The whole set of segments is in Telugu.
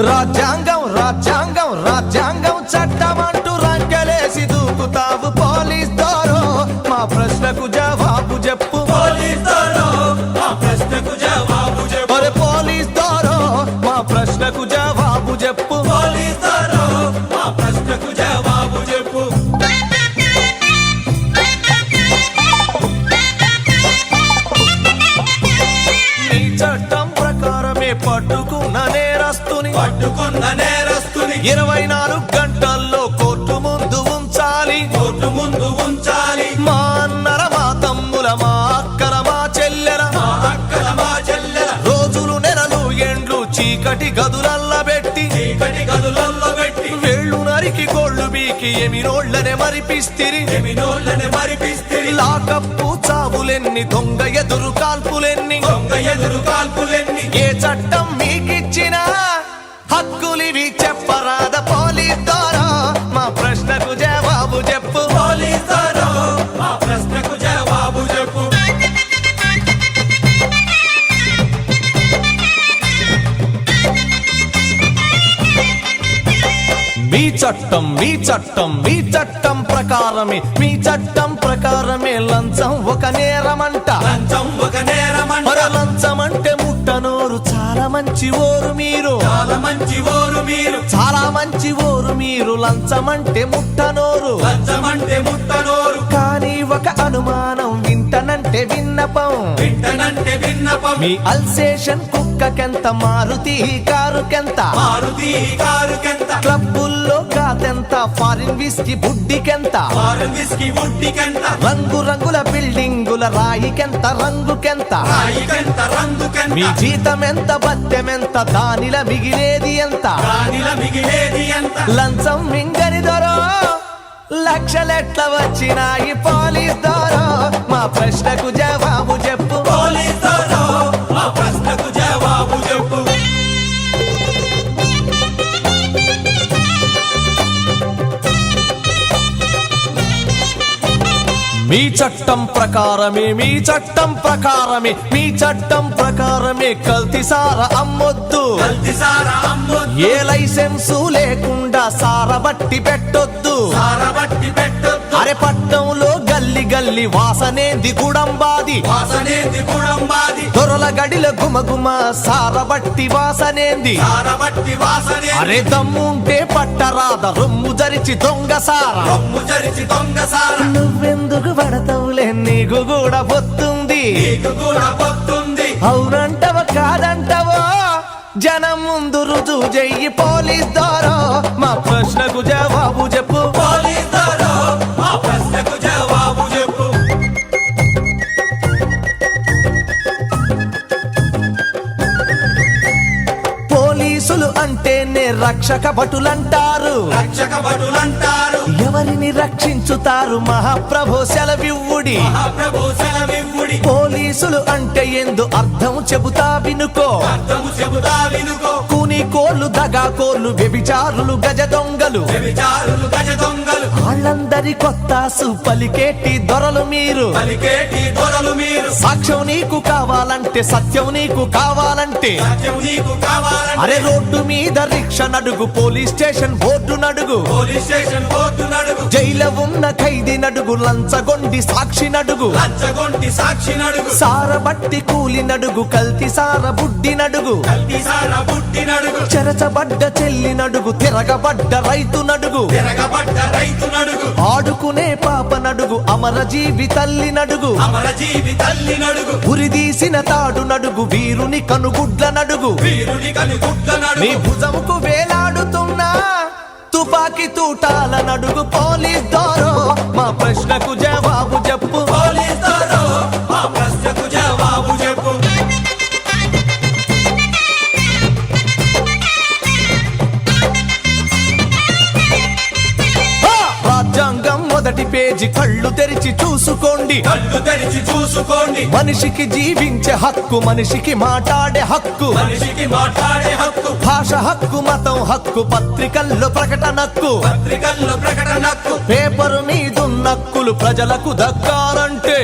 రాజ్యాంగం రాజ్యాంగం రాజ్యాంగం చట్టమంటూ రంకెలేసి దూకుతావు పోలీస్ దోరో మా ప్రశ్నకు జవాబు చెప్పు పోలీస్ దోరో మా ప్రశ్నకు జవాబు చెప్పు ఒరే పోలీస్ దోరో మా ప్రశ్నకు జవాబు చెప్పు పోలీస్ దోరో మా ప్రశ్నకు జవాబు చెప్పు నీ చట్టం ప్రకారమే పట్టుకున్న నేరస్తుని 24 గంటల్లో కోర్టు ముందు ఉంచాలి మా అన్నల మా తమ్ముల మా అక్కల మా చెల్లెల రోజులు నెలలు ఎండ్లు చీకటి గదులల్ల పెట్టి వేళ్ళు నరికి గోళ్ళు బీకి ఎమినోళ్ళనే మరిపిస్తిరి లాకప్పు చావులెన్ని దొంగ ఎదురు కాల్పులెన్ని ఏ చట్టం మీకిచ్చినా హక్కులివి చెప్పరాద పోలీస్ దోరో మా ప్రశ్నకు జవాబు చెప్పు పోలీస్ దోరో మా ప్రశ్నకు జవాబు చెప్పు మీ చట్టం మీ చట్టం మీ చట్టం ప్రకారమే లంచం ఒక నేరమంట మరి లంచం అంటే ముట్టనోరు చాలా మంచి ఓరు మీరు లంచం అంటే ముట్టనోరు కానీ ఒక అనుమానం వింటనంటే విన్నపం మీ అల్సేషన్ కుక్కకెంత మారుతి కారుకెంత క్లబ్బుల్లో కాదెంత ఫారిన్ విస్కీ బుడ్డికెంత రంగు రంగుల బిల్డింగుల రాయికెంత రంగుకెంత మీ జీతం ఎంత బత్తెమెంత దానిల మిగిలేది ఎంత లంచం మింగని దొరో లక్షలెట్ల వచ్చినాయి పోలీస్ దోరో మా ప్రశ్నకు జవాబు చెప్పు పోలీస్ దోరో మా ప్రశ్నకు జవాబు చెప్పు మీ చట్టం ప్రకారమే కల్తీసార అమ్మొద్దు ఏ లైసెన్సు లేకుండా సారబట్టి పెట్టొద్దు అరే పట్నంలో గల్లి వాసనేంది గుడంబాది దొరల గడిల గుమగుమ సారబట్టి వాసనేంది అరే దమ్ముంటే పట్టరాద రొమ్ము జరిచి దొంగ సార నువ్వెందుకు పడతావులే నీకు కూడా పొత్తుంది అవునంటవో కాదంటవో జనం ముందు రుజువు చెయ్యి పోలీస్ దోరో మా ప్రశ్నకు జవాబు చెప్పు పోలీస్ దోరో మా ప్రశ్నకు జవాబు చెప్పు పోలీసులు అంటేనే రక్షక భటులంటారు ఎవరిని రక్షించుతారు మహాప్రభు సెలవివ్వుడి పోలీసులు అంటే ఎందు అర్థం చెబుతా వినుకో కూని కోళ్ళు దగా కోళ్ళు వ్యభిచారులు గజ దొంగలు వాళ్ళందరి కొత్తాసు పలికేటి దొరలు మీరు సాక్ష్యం నీకు కావాలంటే సత్యం నీకు కావాలంటే అరే రోడ్డు మీద రిక్ష నడుగు పోలీస్ స్టేషన్ బోర్డు నడుగు జైలు ఉన్న ఖైదీ నడుగు లంచగొండి సాక్షి నడుగు సారబట్టి కూలి నడుగు కల్తీ సార బుడ్డి నడుగు చెరచబడ్డ చెల్లి నడుగు తిరగబడ్డ రైతు నడుగు ఆడుకునే పాప నడుగు అమరజీవి తల్లి నడుగు ఉరిదీసిన తాడు నడుగు వీరుని కనుగుడ్ల నడుగు నీ భుజముకు వేలాడుతున్నా తుపాకి తూటాల నడుగు పోలీస్ దోరో మా ప్రశ్నకు జవాబు చెప్పు పోలీస్ దోరో మా ప్రశ్నకు జవాబు చెప్పు రాజ్యాంగం మొదటి పేజీ కళ్ళు తెరిచి చూసుకోండి మనిషికి జీవించే హక్కు మనిషికి మాట్లాడే హక్కు భాష హక్కు మతం హక్కు పత్రికల్లో ప్రకటన హక్కు పేపరు మీదున్న హక్కులు ప్రజలకు దక్కాలంటే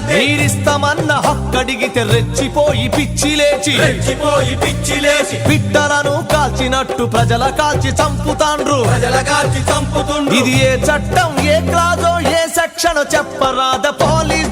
మీరిస్తామన్న హక్కు కడిగితే రెచ్చిపోయి పిచ్చి లేచి రెచ్చిపోయి పిచ్చి లేచి పిట్టలను కాల్చినట్టు ప్రజల కాల్చి చంపుతాండ్రు ప్రజల కాల్చి చంపుతుండ్రు. ఇది ఏ చట్టం ఏ క్లాజో ఏ సెక్షన్ చెప్పరాద పోలీస్